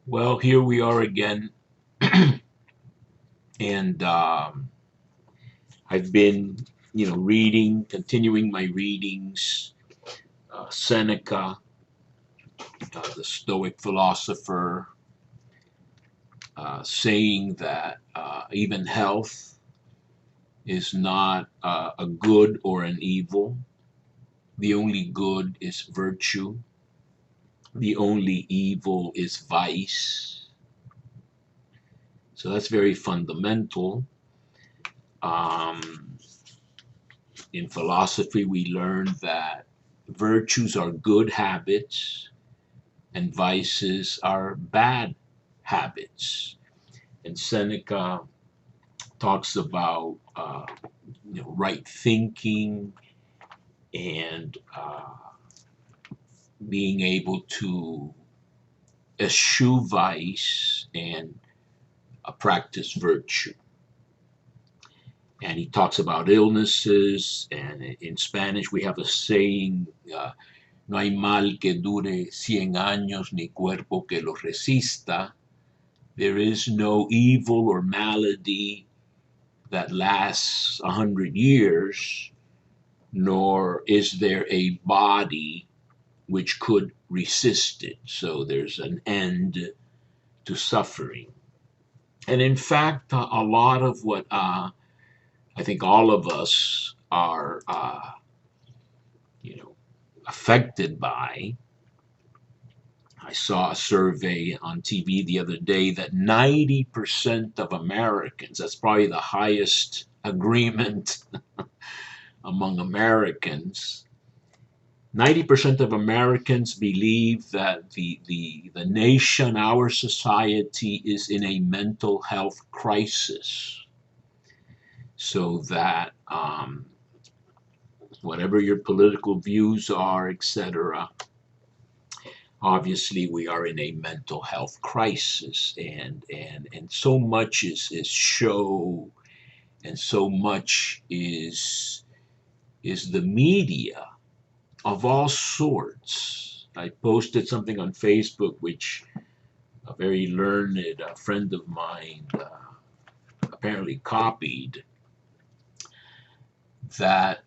Well, here we are again, and I've been, continuing my readings. Seneca, the Stoic philosopher, saying that even health is not a good or an evil. The only good is virtue. The only evil is vice. So that's very fundamental. Um, in philosophy, we learn that virtues are good habits and vices are bad habits. And Seneca talks about right thinking and being able to eschew vice and practice virtue. And he talks about illnesses. And in Spanish, we have a saying, no hay mal que dure 100 años ni cuerpo que lo resista. There is no evil or malady that lasts 100 years, nor is there a body which could resist it. So there's an end to suffering. And in fact, a lot of what I think all of us are, you know, affected by. I saw a survey on TV the other day that 90% of Americans, that's probably the highest agreement among Americans, 90% of Americans believe that the nation, our society, is in a mental health crisis. So that whatever your political views are, etc., obviously we are in a mental health crisis, and so much is show, and so much is the media of all sorts. I posted something on Facebook which a very learned friend of mine apparently copied, that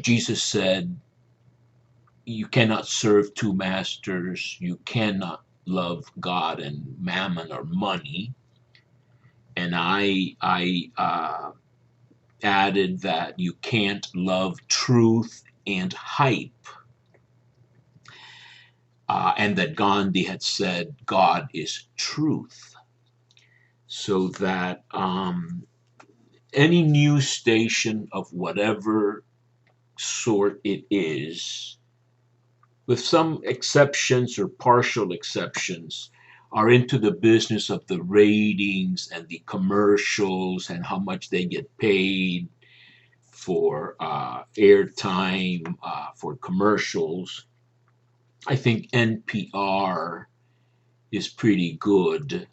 Jesus said you cannot serve two masters. You cannot love God and mammon or money. And I added that you can't love truth and hype. And that Gandhi had said God is truth. So that any news station of whatever sort it is, with some exceptions or partial exceptions, are into the business of the ratings and the commercials and how much they get paid for airtime, for commercials. I think NPR is pretty good.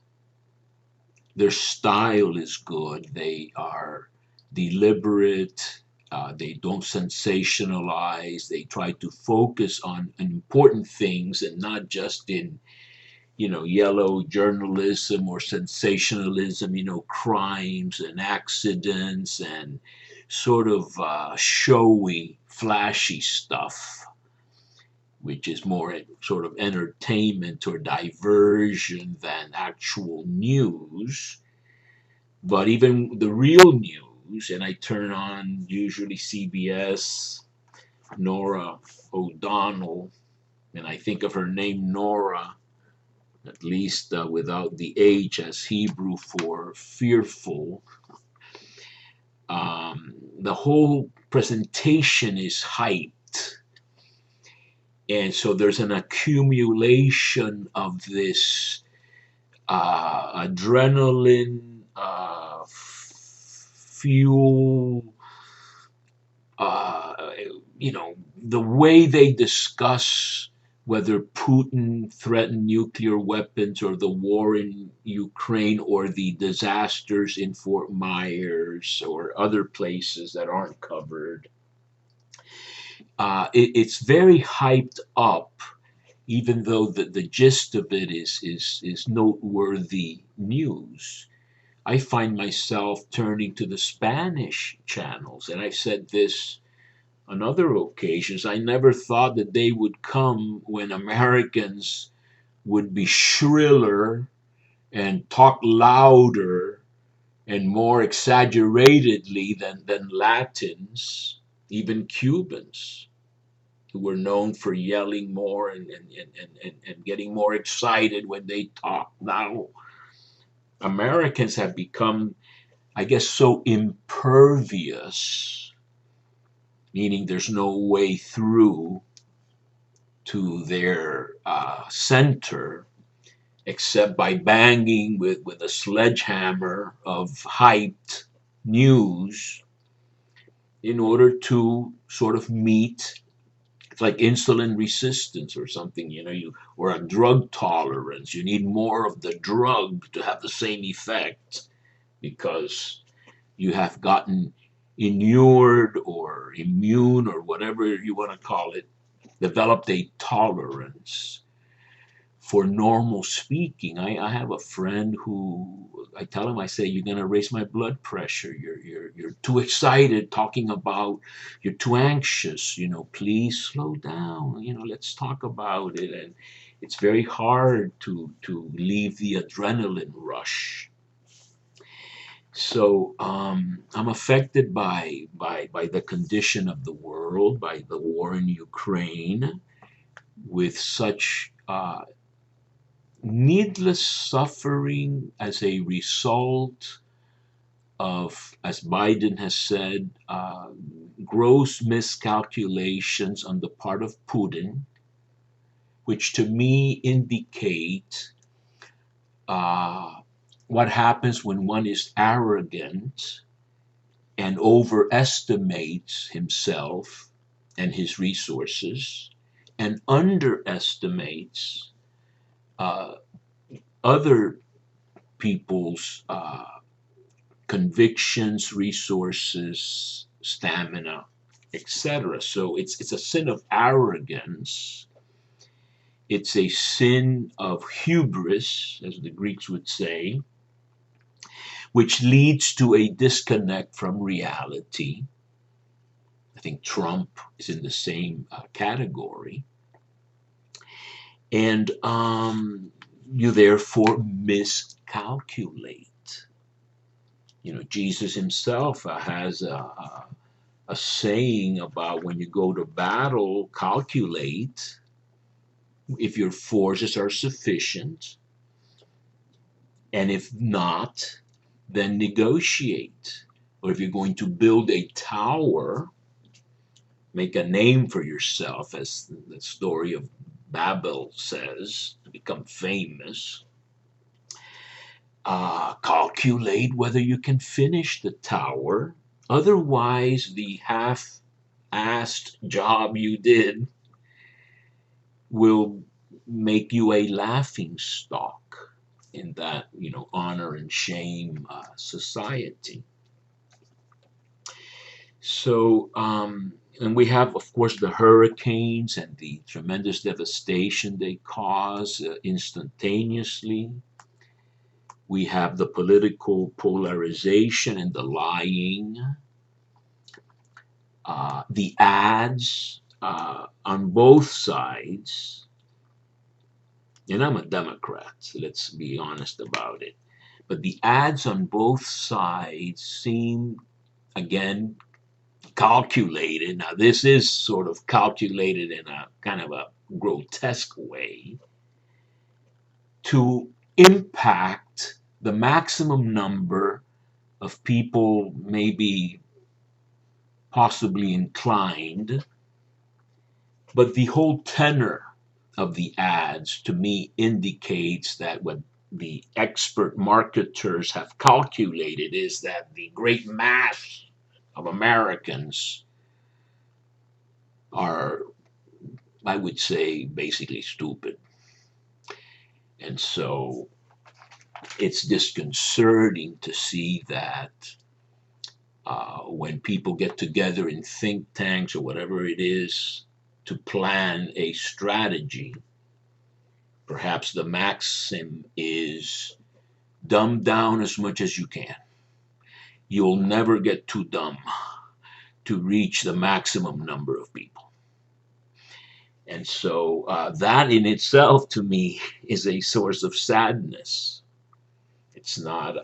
Their style is good. They are deliberate. They don't sensationalize. They try to focus on important things and not just in, yellow journalism or sensationalism, crimes and accidents and sort of showy, flashy stuff, which is more sort of entertainment or diversion than actual news. But even the real news, and I turn on usually CBS, Nora O'Donnell, and I think of her name Nora, at least without the H, as Hebrew for fearful. The whole presentation is hyped. And so there's an accumulation of this adrenaline fuel. Uh, the way they discuss whether Putin threatened nuclear weapons or the war in Ukraine or the disasters in Fort Myers or other places that aren't covered. It's very hyped up, even though the gist of it is noteworthy news. I find myself turning to the Spanish channels, and I've said this on other occasions. I never thought that they would come when Americans would be shriller and talk louder and more exaggeratedly than Latins, even Cubans, who were known for yelling more and getting more excited when they talk. Now, Americans have become, I guess, so impervious, meaning there's no way through to their center except by banging with a sledgehammer of hyped news in order to sort of meet. It's like insulin resistance or something, or a drug tolerance. You need more of the drug to have the same effect because you have gotten inured or immune or whatever you want to call it, developed a tolerance for normal speaking. I have a friend who I tell him, I say, you're gonna raise my blood pressure. You're too excited talking about, you're too anxious, please slow down, let's talk about it. And it's very hard to leave the adrenaline rush. So I'm affected by the condition of the world, by the war in Ukraine, with such needless suffering as a result of, as Biden has said, gross miscalculations on the part of Putin, which to me indicate uh, what happens when one is arrogant and overestimates himself and his resources and underestimates uh, other people's convictions, resources, stamina, etc. So it's a sin of arrogance. It's a sin of hubris, as the Greeks would say, which leads to a disconnect from reality. I think Trump is in the same category. And you therefore miscalculate. Jesus himself has a saying about when you go to battle, calculate if your forces are sufficient, and if not, then negotiate. Or if you're going to build a tower, make a name for yourself, as the story of Babel says, to become famous. Calculate whether you can finish the tower. Otherwise, the half-assed job you did will make you a laughing stock in that, honor and shame society. So, and we have, of course, the hurricanes and the tremendous devastation they cause instantaneously. We have the political polarization and the lying, the ads on both sides. And I'm a Democrat, so let's be honest about it. But the ads on both sides seem, again, calculated. Now, this is sort of calculated in a kind of a grotesque way to impact the maximum number of people, maybe possibly inclined. But the whole tenor of the ads to me indicates that what the expert marketers have calculated is that the great mass of Americans are, I would say, basically stupid. And so it's disconcerting to see that when people get together in think tanks or whatever it is to plan a strategy, Perhaps the maxim is dumb down as much as you can. You'll never get too dumb to reach the maximum number of people. And so that in itself, to me, is a source of sadness. It's not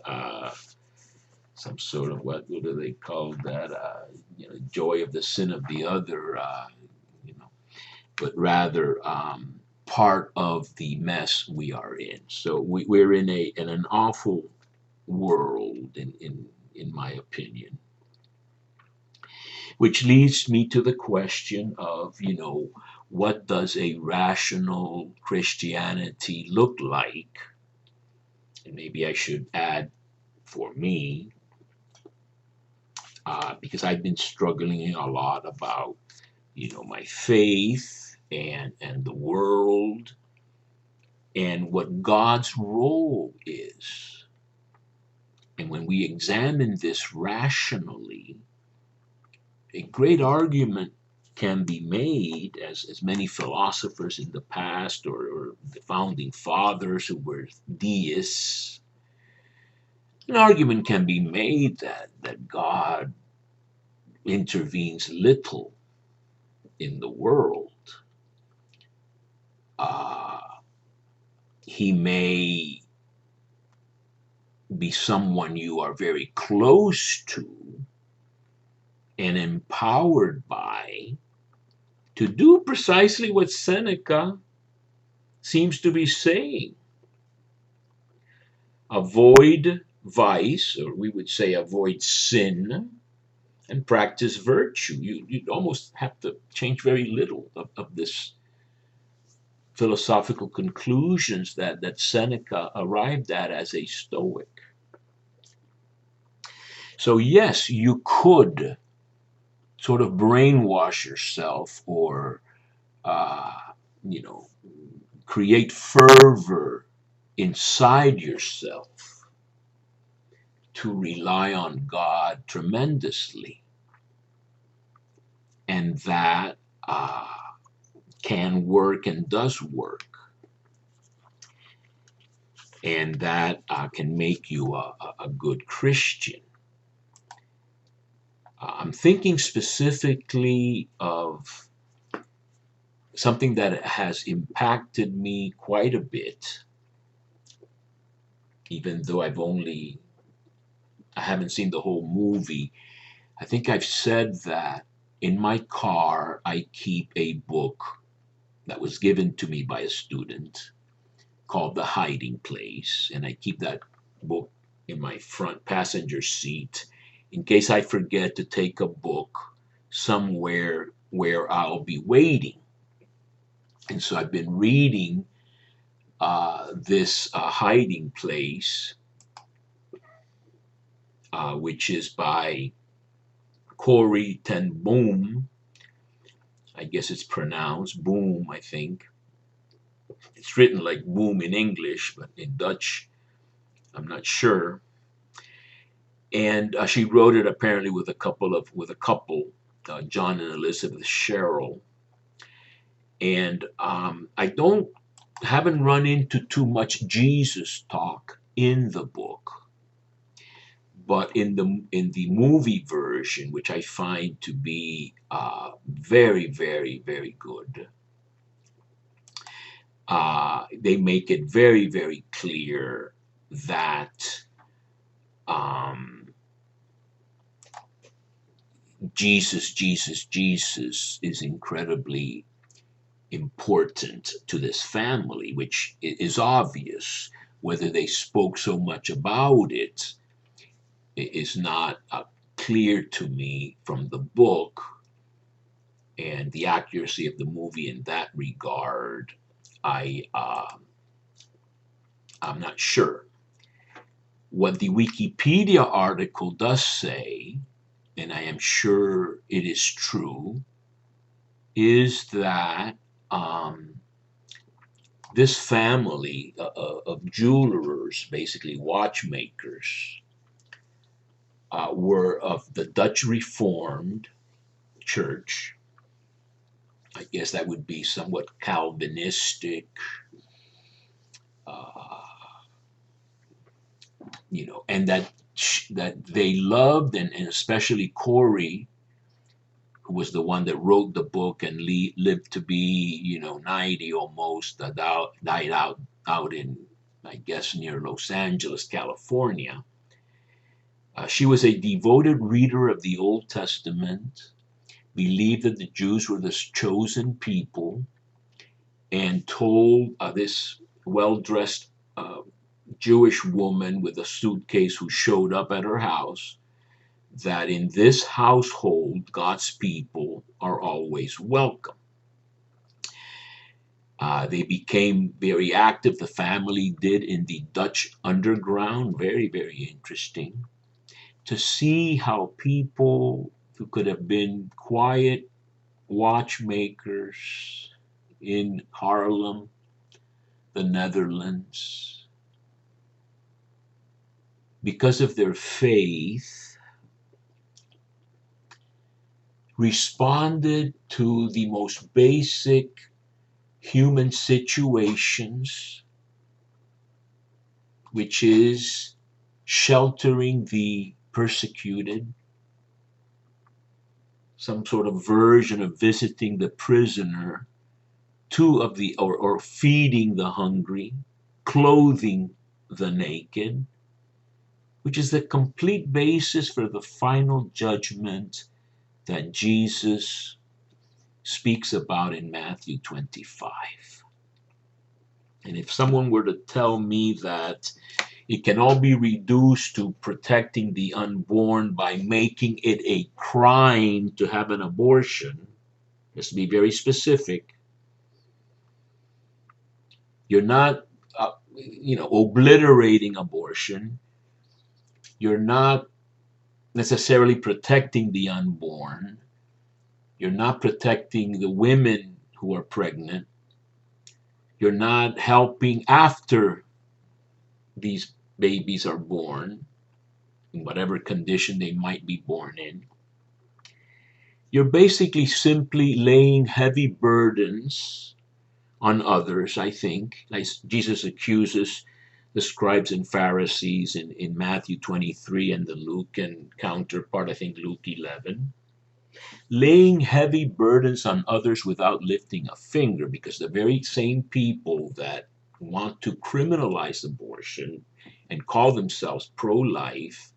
some sort of what do they call that? Joy of the sin of the other, but rather part of the mess we are in. So we're in an awful world, in my opinion, which leads me to the question of what does a rational Christianity look like? And maybe I should add, for me, because I've been struggling a lot about my faith and the world and what God's role is. And when we examine this rationally, a great argument can be made, as many philosophers in the past or the founding fathers who were deists, an argument can be made that God intervenes little in the world. Uh, he may be someone you are very close to and empowered by to do precisely what Seneca seems to be saying. Avoid vice, or we would say avoid sin, and practice virtue. You'd almost have to change very little of this philosophical conclusions that Seneca arrived at as a Stoic. So yes, you could sort of brainwash yourself or, uh, you know, create fervor inside yourself to rely on God tremendously. And that can work and does work. And that can make you a good Christian. I'm thinking specifically of something that has impacted me quite a bit, even though I haven't seen the whole movie. I think I've said that in my car I keep a book that was given to me by a student called The Hiding Place, and I keep that book in my front passenger seat in case I forget to take a book somewhere where I'll be waiting. And so I've been reading this Hiding Place, which is by Corrie ten Boom. I guess it's pronounced Boom, I think. It's written like boom in English, but in Dutch, I'm not sure. And she wrote it apparently with a couple, John and Elizabeth Sherrill. And I haven't run into too much Jesus talk in the book, but in the movie version, which I find to be very, very, very good, they make it very, very clear that Jesus, Jesus, Jesus is incredibly important to this family, which is obvious. Whether they spoke so much about it is not clear to me from the book, and the accuracy of the movie in that regard, I'm not sure. What the Wikipedia article does say, and I am sure it is true, is that this family of jewelers, basically watchmakers, were of the Dutch Reformed Church. I guess that would be somewhat Calvinistic, uh, and that they loved, and especially Corey, who was the one that wrote the book and lived to be, 90 almost, died out in, I guess, near Los Angeles, California. She was a devoted reader of the Old Testament, believed that the Jews were the chosen people, and told this well-dressed Jewish woman with a suitcase who showed up at her house that in this household, God's people are always welcome. They became very active, the family did, in the Dutch underground. Very, very interesting to see how people who could have been quiet watchmakers in Haarlem, the Netherlands, because of their faith, responded to the most basic human situations, which is sheltering the persecuted, some sort of version of visiting the prisoner, or feeding the hungry, clothing the naked, which is the complete basis for the final judgment that Jesus speaks about in Matthew 25. And if someone were to tell me that it can all be reduced to protecting the unborn by making it a crime to have an abortion, just to be very specific, you're not, obliterating abortion. You're not necessarily protecting the unborn. You're not protecting the women who are pregnant. You're not helping after these babies are born, in whatever condition they might be born in. You're basically simply laying heavy burdens on others, I think. Like Jesus accuses the scribes and Pharisees in Matthew 23 and the Luke and counterpart, I think Luke 11. Laying heavy burdens on others without lifting a finger, because the very same people that want to criminalize abortion and call themselves pro-life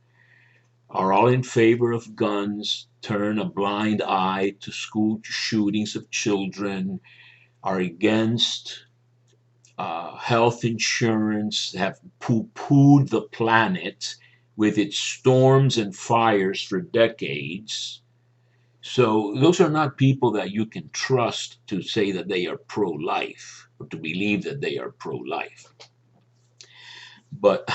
are all in favor of guns, turn a blind eye to school shootings of children, are against health insurance, have poo-pooed the planet with its storms and fires for decades. So those are not people that you can trust to say that they are pro-life or to believe that they are pro-life. But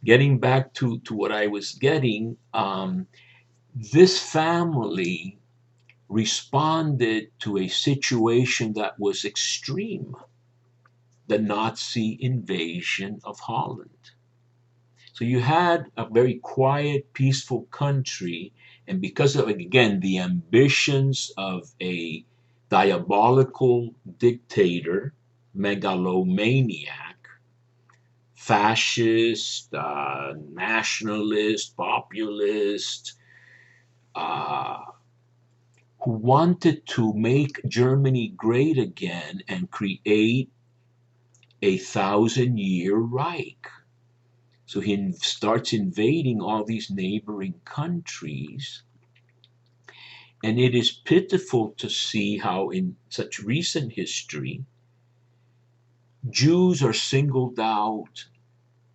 getting back to what I was getting, this family responded to a situation that was extreme, the Nazi invasion of Holland. So you had a very quiet, peaceful country, and because of, again, the ambitions of a diabolical dictator, megalomaniac, fascist, nationalist, populist, uh, who wanted to make Germany great again and create a 1,000-year Reich. So he starts invading all these neighboring countries. And it is pitiful to see how in such recent history, Jews are singled out,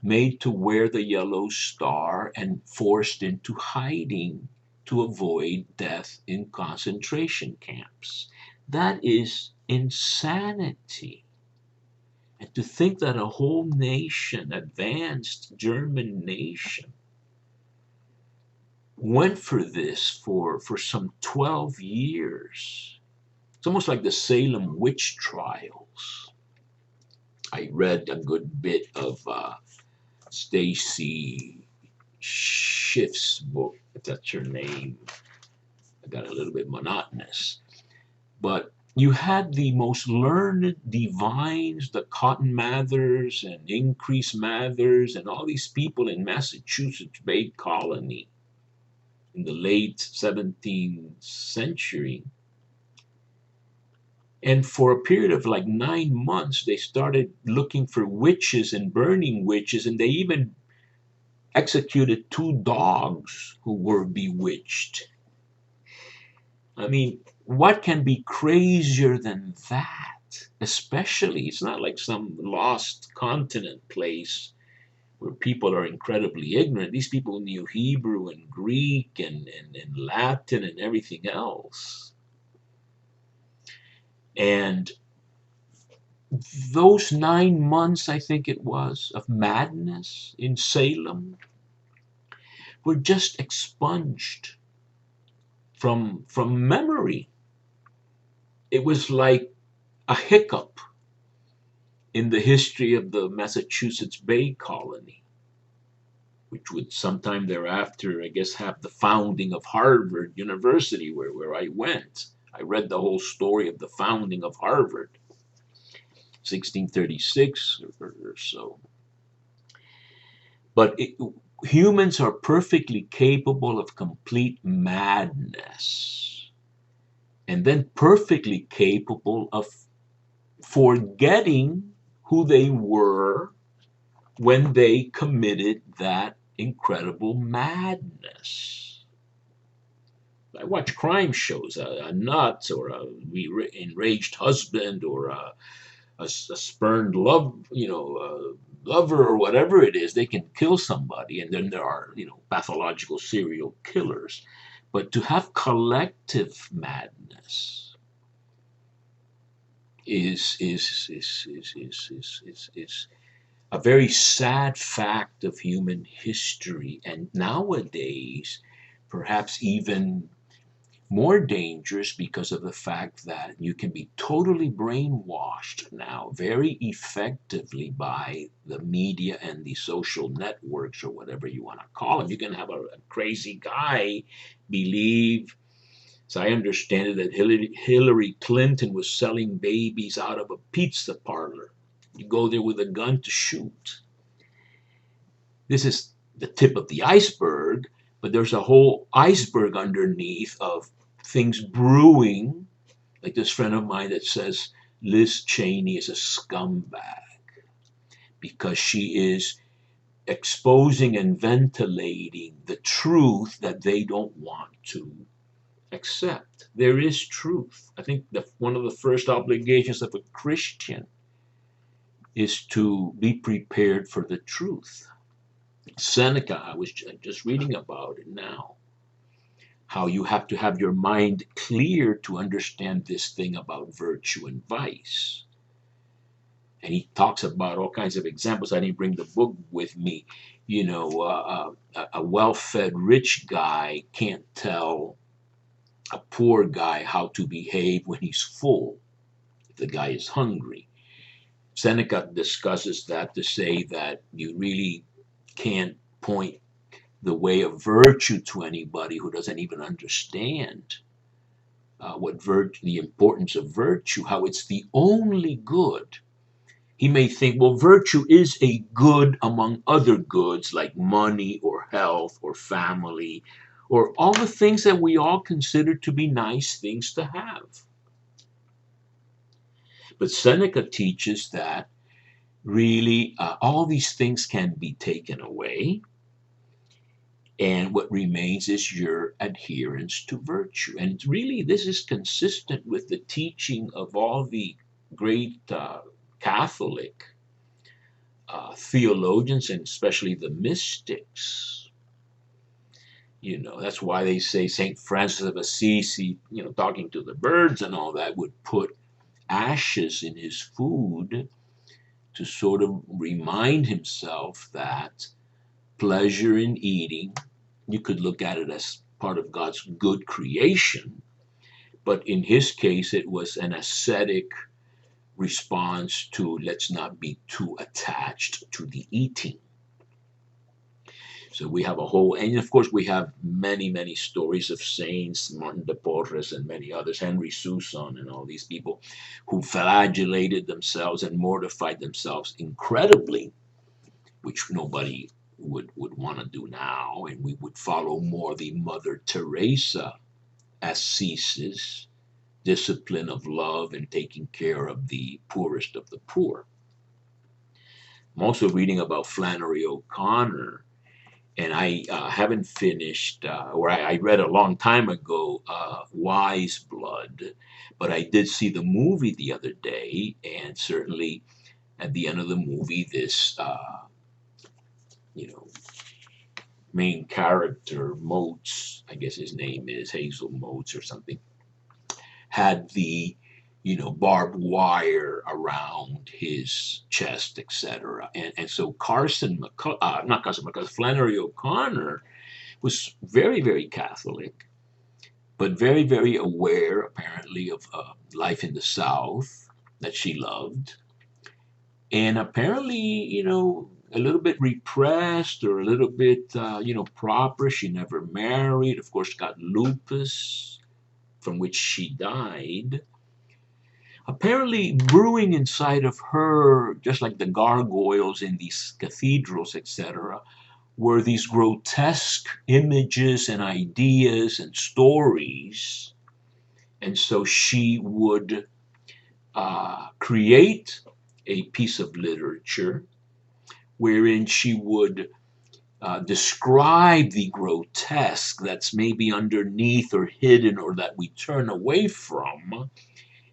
made to wear the yellow star, and forced into hiding to avoid death in concentration camps. That is insanity. And to think that a whole nation, advanced German nation, went for this for some 12 years. It's almost like the Salem witch trials. I read a good bit of Stacy Schiff's book, if that's her name. I got a little bit monotonous. But you had the most learned divines, the Cotton Mathers and Increase Mathers, and all these people in Massachusetts Bay Colony in the late 17th century. And for a period of like 9 months, they started looking for witches and burning witches, and they even executed 2 dogs who were bewitched. I mean, what can be crazier than that? Especially, it's not like some lost continent place where people are incredibly ignorant. These people knew Hebrew and Greek and Latin and everything else. And those 9 months, I think it was, of madness in Salem were just expunged from memory. It was like a hiccup in the history of the Massachusetts Bay Colony, which would sometime thereafter, I guess, have the founding of Harvard University, where I went. I read the whole story of the founding of Harvard, 1636 or so. But humans are perfectly capable of complete madness, and then perfectly capable of forgetting who they were when they committed that incredible madness. I watch crime shows, a nut or a enraged husband or a spurned lover or whatever it is, they can kill somebody, and then there are pathological serial killers. But to have collective madness is a very sad fact of human history, and nowadays perhaps even more dangerous because of the fact that you can be totally brainwashed now very effectively by the media and the social networks or whatever you want to call them. You can have a crazy guy believe, as I understand it, that Hillary Clinton was selling babies out of a pizza parlor. You go there with a gun to shoot. This is the tip of the iceberg, but there's a whole iceberg underneath of things brewing, like this friend of mine that says Liz Cheney is a scumbag because she is exposing and ventilating the truth that they don't want to accept. There is truth. I think that one of the first obligations of a Christian is to be prepared for the truth. Seneca, I was just reading about it now, how you have to have your mind clear to understand this thing about virtue and vice. And he talks about all kinds of examples. I didn't bring the book with me. A well-fed rich guy can't tell a poor guy how to behave when he's full, if the guy is hungry. Seneca discusses that to say that you really can't point the way of virtue to anybody who doesn't even understand the importance of virtue, how it's the only good. He may think, well, virtue is a good among other goods like money or health or family or all the things that we all consider to be nice things to have. But Seneca teaches that really all these things can be taken away, and what remains is your adherence to virtue. And really, this is consistent with the teaching of all the great Catholic theologians, and especially the mystics. That's why they say St. Francis of Assisi, talking to the birds and all that, would put ashes in his food to sort of remind himself that pleasure in eating, you could look at it as part of God's good creation, but in his case, it was an ascetic response to let's not be too attached to the eating. So we have a whole, and of course we have many, many stories of saints, Martin de Porres and many others, Henry Susan and all these people who flagellated themselves and mortified themselves incredibly, which nobody would want to do now. And we would follow more the Mother Teresa ascesis, discipline of love and taking care of the poorest of the poor. I'm also reading about Flannery O'Connor, and I haven't finished, or I read a long time ago, Wise Blood, but I did see the movie the other day, and certainly at the end of the movie, this, you know, main character, Moats, I guess his name is Hazel Moats or something, had the barbed wire around his chest, etc. And so not Carson McCullers, Flannery O'Connor was very, very Catholic, but very, very aware, apparently, of life in the South that she loved, and apparently, a little bit repressed or a little bit, proper. She never married. Of course, got lupus, from which she died. Apparently, brewing inside of her, just like the gargoyles in these cathedrals, etc., were these grotesque images and ideas and stories. And so she would create a piece of literature wherein she would describe the grotesque that's maybe underneath or hidden or that we turn away from.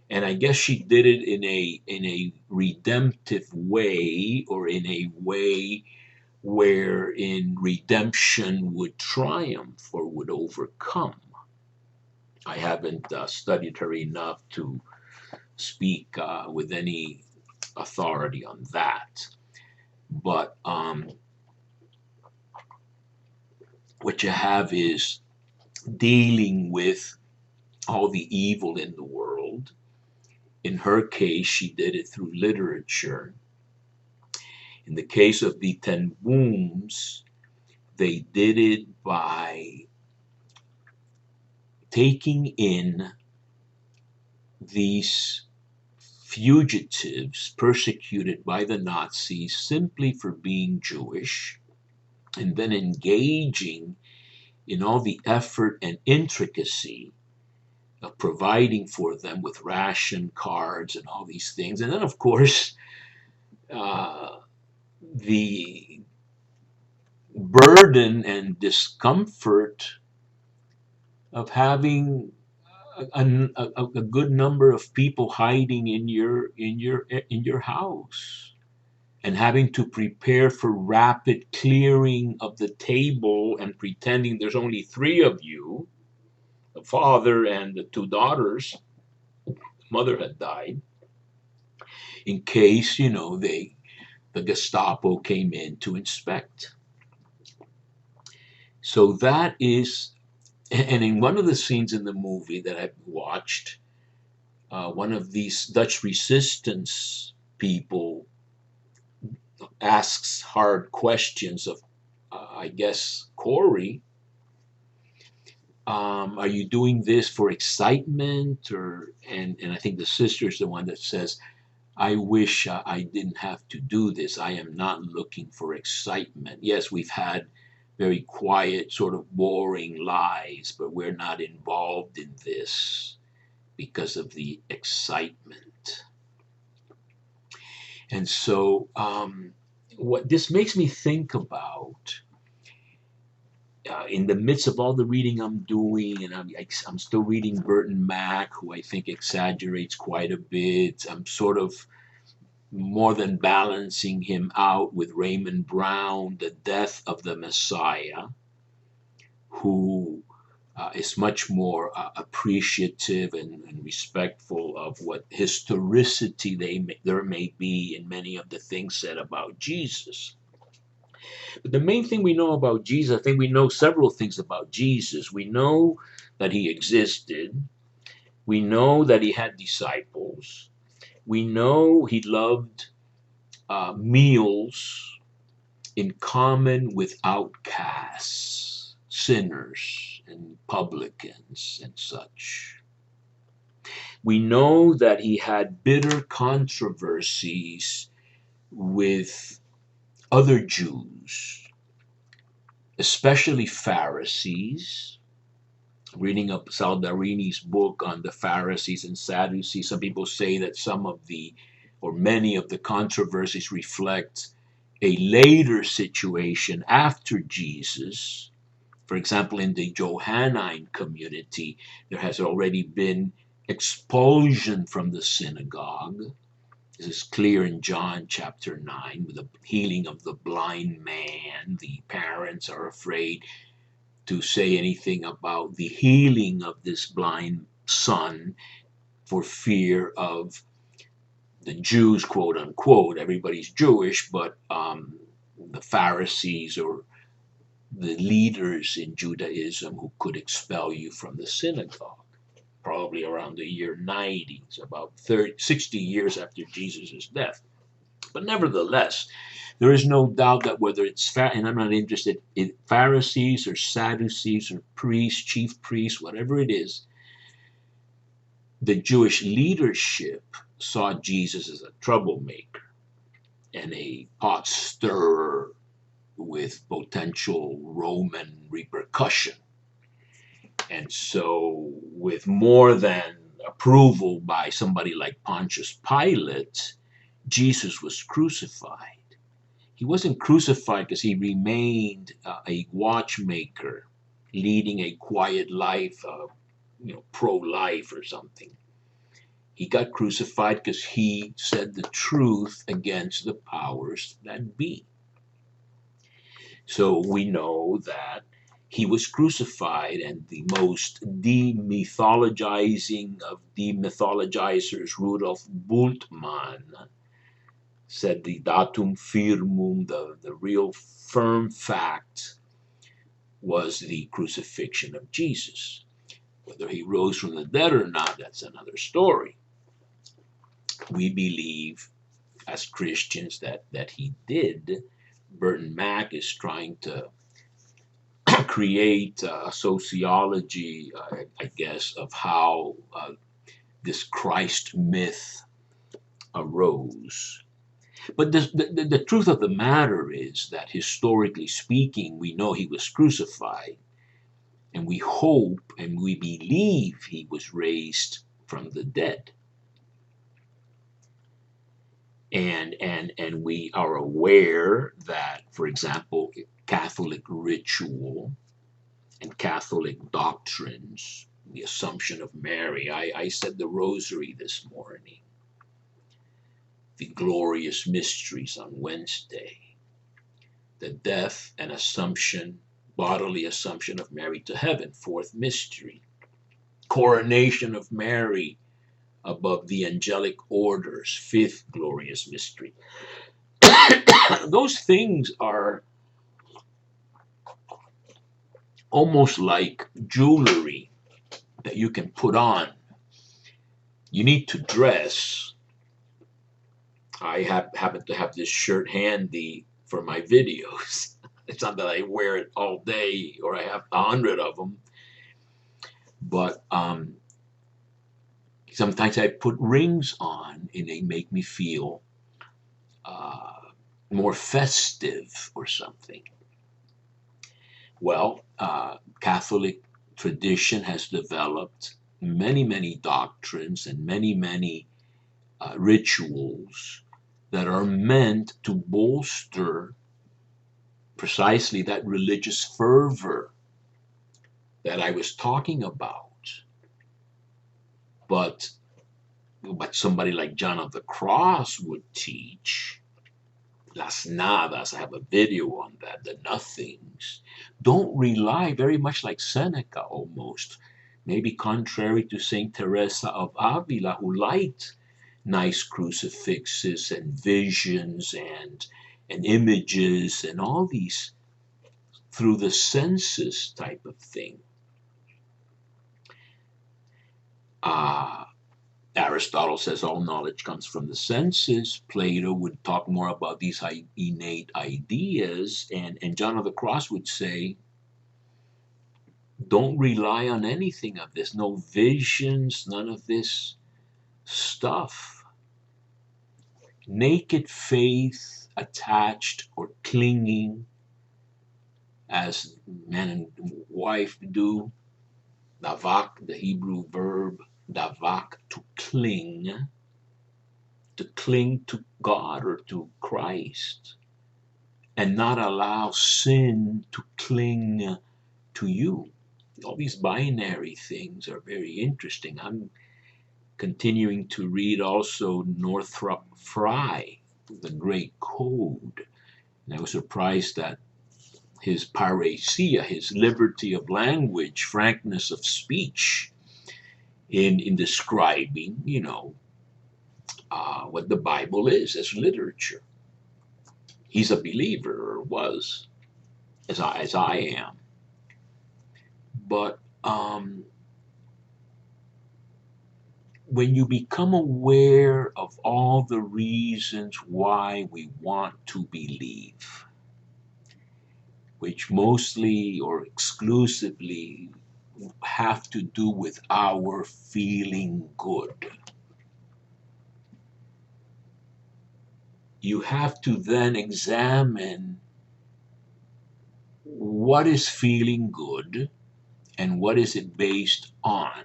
And I guess she did it in a redemptive way, or in a way wherein redemption would triumph or would overcome. I haven't studied her enough to speak with any authority on that. But what you have is dealing with all the evil in the world. In her case, she did it through literature. In the case of the 10 Wombs, they did it by taking in these fugitives persecuted by the Nazis simply for being Jewish, and then engaging in all the effort and intricacy of providing for them with ration cards and all these things. And then, of course, the burden and discomfort of having a good number of people hiding in your house, and having to prepare for rapid clearing of the table and pretending there's only 3 of you, the father and the 2 daughters. The mother had died, in case the Gestapo came in to inspect. So that is, and in one of the scenes in the movie that I've watched, one of these Dutch resistance people asks hard questions of, I guess, Corey. Are you doing this for excitement? And I think the sister's the one that says, I wish I didn't have to do this. I am not looking for excitement. Yes, we've had very quiet, sort of boring lives, but we're not involved in this because of the excitement. And so what this makes me think about, in the midst of all the reading I'm doing, and I'm still reading Burton Mack, who I think exaggerates quite a bit. I'm sort of more than balancing him out with Raymond Brown, The Death of the Messiah, who is much more appreciative and respectful of what historicity there may be in many of the things said about Jesus. But the main thing we know about Jesus, I think we know several things about Jesus. We know that he existed. We know that he had disciples. We know he loved meals in common with outcasts, sinners, and publicans and such. We know that he had bitter controversies with other Jews, especially Pharisees. Reading up Saldarini's book on the Pharisees and Sadducees, some people say that some of the, or many of the controversies reflect a later situation after Jesus. For example, in the Johannine community, there has already been expulsion from the synagogue. This is clear in John chapter 9 with the healing of the blind man. The parents are afraid to say anything about the healing of this blind son for fear of the Jews, quote unquote. Everybody's Jewish, but the Pharisees or the leaders in Judaism who could expel you from the synagogue, probably around the year 90, so about 60 years after Jesus' death. But nevertheless, there is no doubt that whether it's, and I'm not interested in Pharisees or Sadducees or priests, chief priests, whatever it is, the Jewish leadership saw Jesus as a troublemaker and a pot stirrer with potential Roman repercussion. And so, with more than approval by somebody like Pontius Pilate, Jesus was crucified. He wasn't crucified because he remained a watchmaker, leading a quiet life, pro-life or something. He got crucified because he said the truth against the powers that be. So we know that he was crucified, and the most demythologizing of demythologizers, Rudolf Bultmann, said the datum firmum, the real firm fact, was the crucifixion of Jesus. Whether he rose from the dead or not, that's another story. We believe as Christians that he did. Burton Mack is trying to create a sociology, I guess, of how this Christ myth arose. But the truth of the matter is that historically speaking, we know he was crucified, and we hope and we believe he was raised from the dead. And we are aware that, for example, Catholic ritual and Catholic doctrines, the Assumption of Mary. I said the Rosary this morning, the glorious mysteries on Wednesday, the death and assumption, bodily assumption of Mary to heaven, fourth mystery, coronation of Mary above the angelic orders, fifth glorious mystery. Those things are almost like jewelry that you can put on. You need to dress. I happen to have this shirt handy for my videos. It's not that I wear it all day or I have 100 of them, but sometimes I put rings on and they make me feel more festive or something. Well, Catholic tradition has developed many, many doctrines and many, many rituals that are meant to bolster precisely that religious fervor that I was talking about. But somebody like John of the Cross would teach, las nadas, I have a video on that, the nothings, don't rely, very much like Seneca almost, maybe contrary to Saint Teresa of Avila, who liked nice crucifixes and visions and images and all these through the senses type of thing. Aristotle says all knowledge comes from the senses. Plato would talk more about these innate ideas. And John of the Cross would say, don't rely on anything of this. No visions, none of this stuff. Naked faith attached or clinging, as man and wife do. Davak, the Hebrew verb, davak, to cling to God or to Christ, and not allow sin to cling to you. All these binary things are very interesting. I'm continuing to read also Northrop Frye, The Great Code. And I was surprised that his parousia, his liberty of language, frankness of speech in describing, what the Bible is as literature. He's a believer, or was, as I am. But when you become aware of all the reasons why we want to believe, which mostly or exclusively have to do with our feeling good, you have to then examine what is feeling good and what is it based on.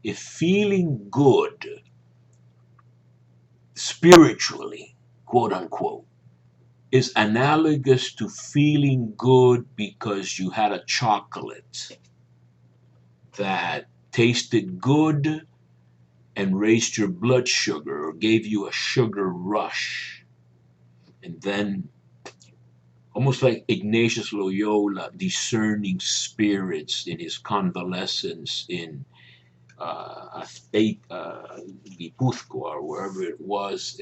If feeling good spiritually, quote unquote, is analogous to feeling good because you had a chocolate that tasted good and raised your blood sugar or gave you a sugar rush. And then, almost like Ignatius Loyola discerning spirits in his convalescence in Guipúzcoa, or wherever it was,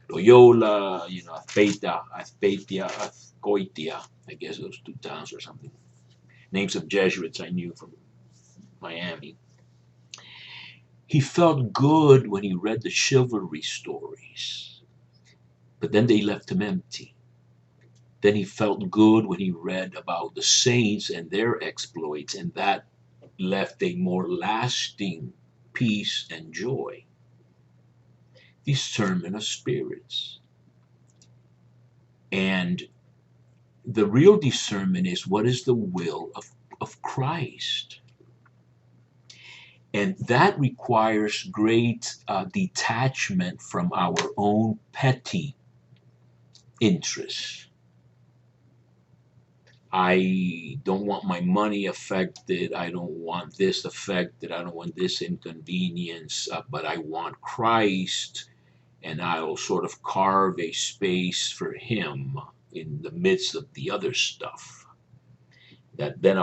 Loyola, Aspetia, Ascoitia, I guess those two towns or something. Names of Jesuits I knew from Miami. He felt good when he read the chivalry stories, but then they left him empty. Then he felt good when he read about the saints and their exploits, and that left a more lasting peace and joy. Discernment of spirits. And the real discernment is what is the will of Christ. And that requires great detachment from our own petty interests. I don't want my money affected. I don't want this affected. I don't want this inconvenience, but I want Christ, and I'll sort of carve a space for him in the midst of the other stuff. That then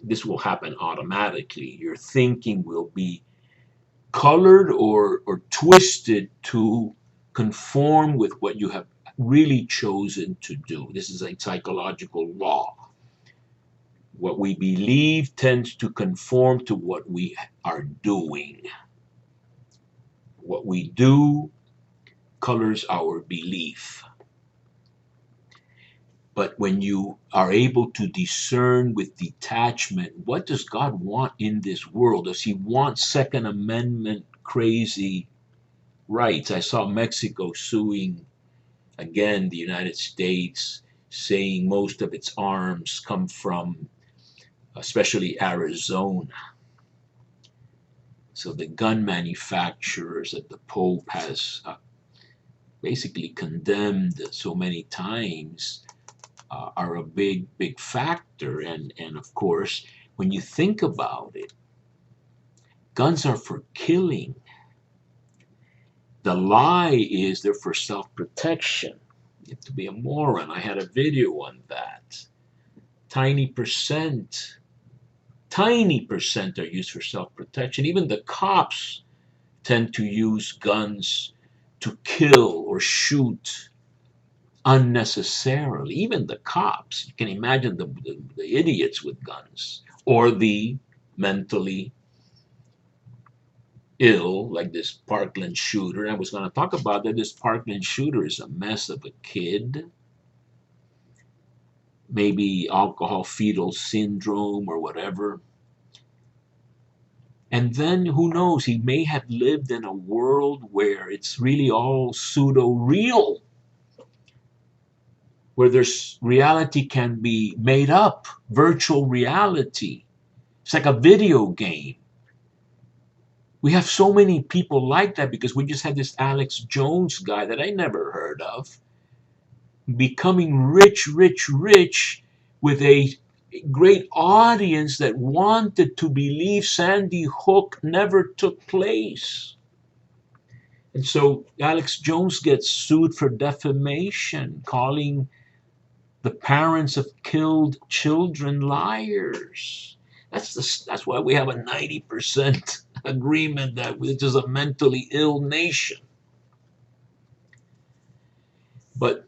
this will happen automatically. Your thinking will be colored or twisted to conform with what you have really chosen to do. This is a psychological law. What we believe tends to conform to what we are doing. What we do colors our belief. But when you are able to discern with detachment, what does God want in this world? Does he want Second Amendment crazy rights? I saw Mexico suing again the United States, saying most of its arms come from especially Arizona. So the gun manufacturers that the Pope has basically condemned so many times are a big factor. And of course, when you think about it, guns are for killing. The lie is they're for self-protection. You have to be a moron. I had a video on that. Tiny percent are used for self-protection. Even the cops tend to use guns to kill or shoot unnecessarily. Even the cops. You can imagine the idiots with guns or the mentally ill, like this Parkland shooter. I was going to talk about that. This Parkland shooter is a mess of a kid, maybe alcohol fetal syndrome or whatever. And then who knows, he may have lived in a world where it's really all pseudo real, where there's reality can be made up, virtual reality. It's like a video game. We have so many people like that because we just had this Alex Jones guy that I never heard of becoming rich, rich, rich with a great audience that wanted to believe Sandy Hook never took place. And so Alex Jones gets sued for defamation, calling the parents of killed children liars. That's why we have a 90% agreement that this is a mentally ill nation. But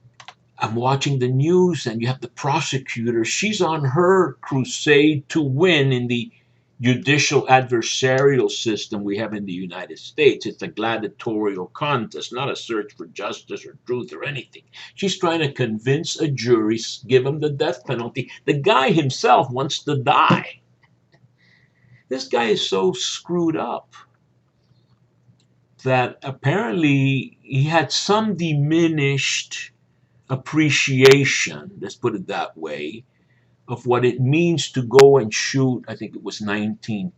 I'm watching the news, and you have the prosecutor. She's on her crusade to win in the judicial adversarial system we have in the United States. It's a gladiatorial contest, not a search for justice or truth or anything. She's trying to convince a jury, give him the death penalty. The guy himself wants to die. This guy is so screwed up that apparently he had some diminished appreciation, let's put it that way, of what it means to go and shoot, I think it was 19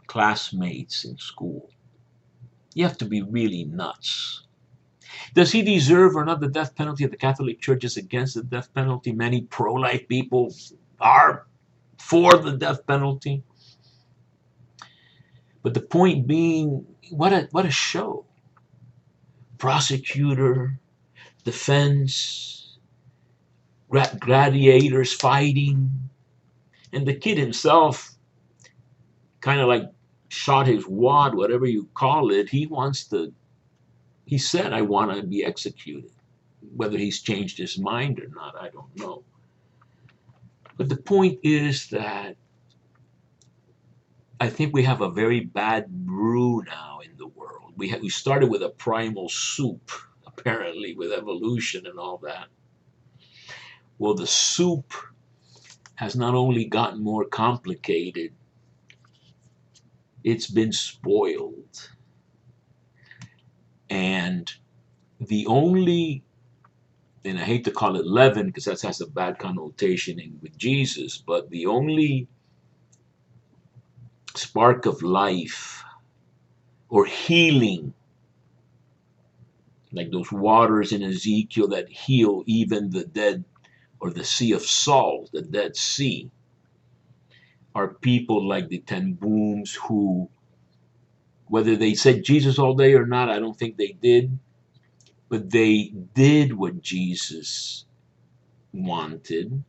classmates in school. You have to be really nuts. Does he deserve or not the death penalty? The Catholic Church is against the death penalty. Many pro-life people are for the death penalty. But the point being, what a show. Prosecutor, defense, gladiators fighting, and the kid himself kind of like shot his wad, whatever you call it. He said, I want to be executed. Whether he's changed his mind or not, I don't know. But the point is that I think we have a very bad brew now in the world. We started with a primal soup, apparently, with evolution and all that. Well, the soup has not only gotten more complicated, it's been spoiled. And the only, and I hate to call it leaven because that has a bad connotation with Jesus, but the only spark of life or healing, like those waters in Ezekiel that heal even the dead, or the Sea of Salt, the Dead Sea, are people like the Ten Booms who, whether they said Jesus all day or not, I don't think they did, but they did what Jesus wanted,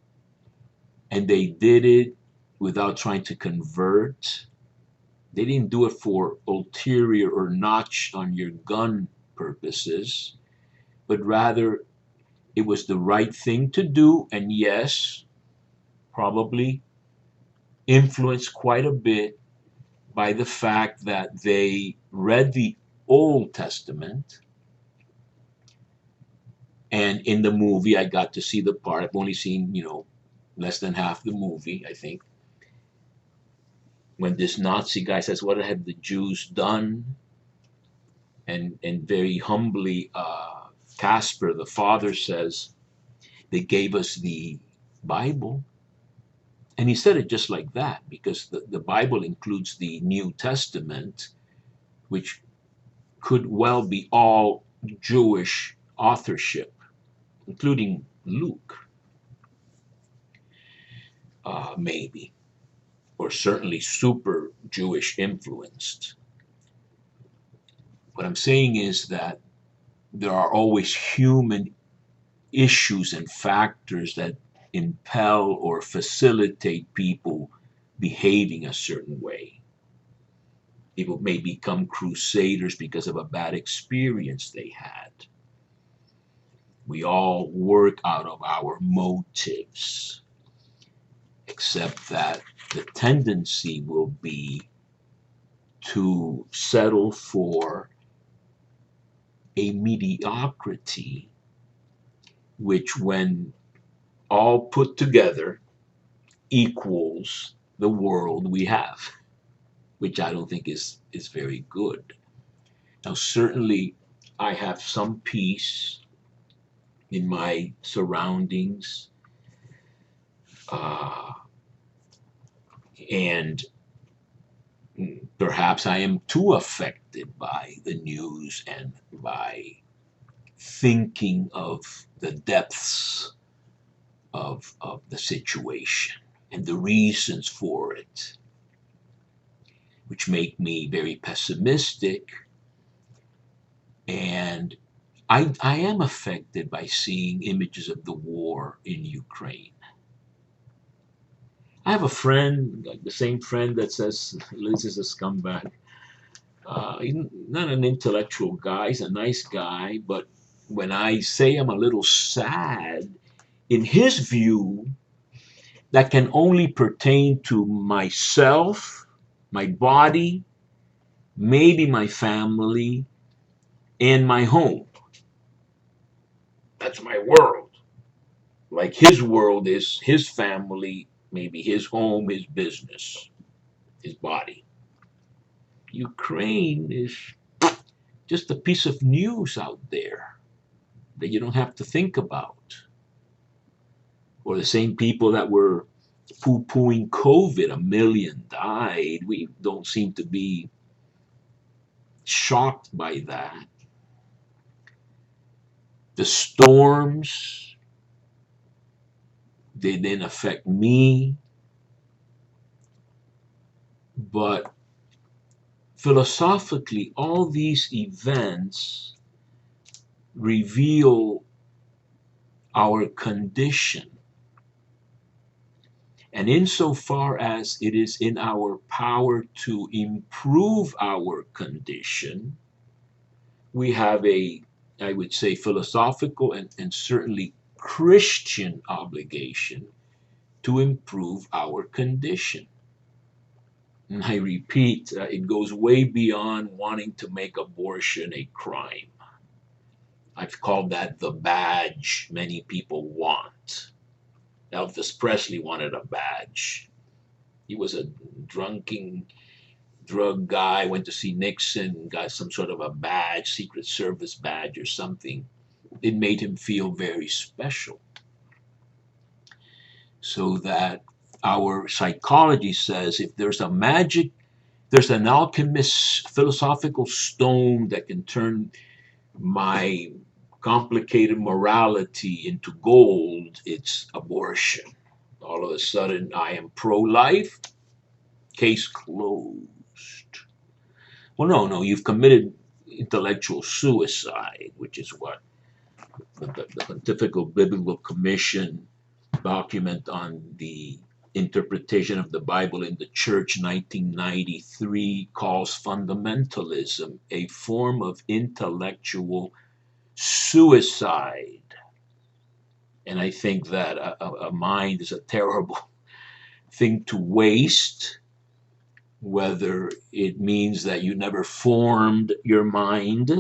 and they did it without trying to convert. They didn't do it for ulterior or notch on your gun purposes, but rather it was the right thing to do, and yes, probably influenced quite a bit by the fact that they read the Old Testament. And in the movie, I got to see the part. I've only seen, less than half the movie, I think. When this Nazi guy says, what have the Jews done? And very humbly, Casper, the father, says, they gave us the Bible. And he said it just like that, because the Bible includes the New Testament, which could well be all Jewish authorship, including Luke, maybe, or certainly super Jewish influenced. What I'm saying is that there are always human issues and factors that impel or facilitate people behaving a certain way. People may become crusaders because of a bad experience they had. We all work out of our motives, except that the tendency will be to settle for a mediocrity, which, when all put together, equals the world we have, which I don't think is very good. Now, certainly, I have some peace in my surroundings, uh, and perhaps I am too affected by the news and by thinking of the depths of the situation and the reasons for it, which make me very pessimistic. And I am affected by seeing images of the war in Ukraine. I have a friend, like the same friend that says Liz is a scumbag. He's not an intellectual guy, he's a nice guy, but when I say I'm a little sad, in his view, that can only pertain to myself, my body, maybe my family, and my home. That's my world. Like his world is his family, maybe his home, his business, his body. Ukraine is just a piece of news out there that you don't have to think about. Or the same people that were poo-pooing COVID, 1 million died. We don't seem to be shocked by that. The storms, they didn't affect me, but philosophically, all these events reveal our condition. And insofar as it is in our power to improve our condition, we have a, I would say, philosophical and certainly Christian obligation to improve our condition. And I repeat, it goes way beyond wanting to make abortion a crime. I've called that the badge many people want. Elvis Presley wanted a badge. He was a drunken drug guy, went to see Nixon, got some sort of a badge, Secret Service badge or something. It made him feel very special. So that our psychology says if there's a magic, there's an alchemist's philosophical stone that can turn my complicated morality into gold, it's abortion. All of a sudden, I am pro-life, case closed. Well, no, you've committed intellectual suicide, which is what the Pontifical Biblical Commission document on the interpretation of the Bible in the Church, 1993, calls fundamentalism a form of intellectual suicide. And I think that a mind is a terrible thing to waste, whether it means that you never formed your mind,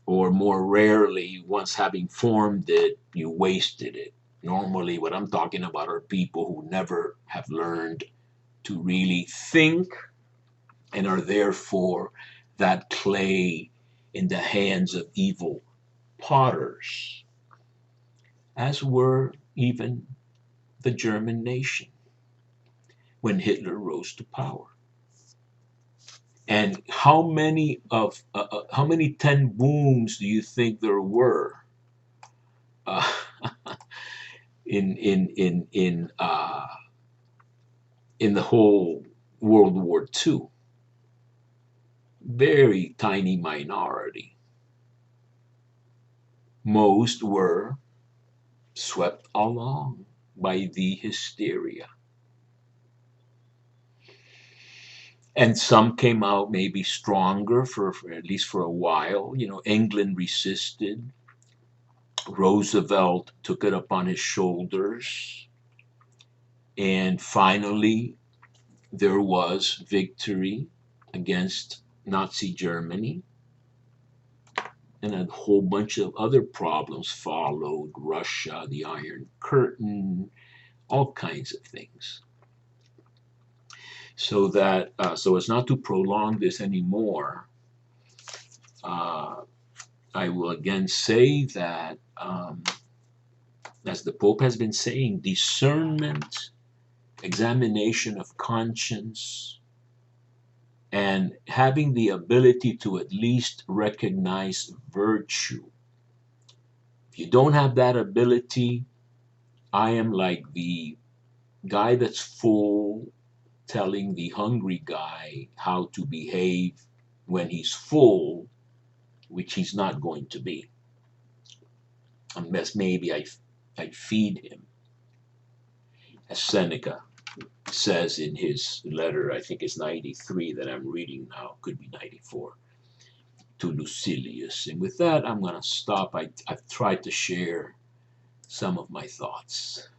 or more rarely, once having formed it, you wasted it. Normally, what I'm talking about are people who never have learned to really think and are therefore that clay in the hands of evil potters, as were even the German nation when Hitler rose to power. And how many 10 wounds do you think there were uh, in the whole World War II? Very tiny minority. Most were swept along by the hysteria. And some came out maybe stronger for at least for a while. You know, England resisted. Roosevelt took it upon his shoulders. And finally, there was victory. against Nazi Germany, and a whole bunch of other problems followed: Russia, the Iron Curtain, all kinds of things. So as not to prolong this anymore, uh, I will again say that, as the Pope has been saying, discernment, examination of conscience, and having the ability to at least recognize virtue. If you don't have that ability, I am like the guy that's full telling the hungry guy how to behave when he's full, which he's not going to be, unless maybe I feed him. As Seneca says in his letter, I think it's 93 that I'm reading now, could be 94, to Lucilius. And with that, I'm going to stop. I've tried to share some of my thoughts.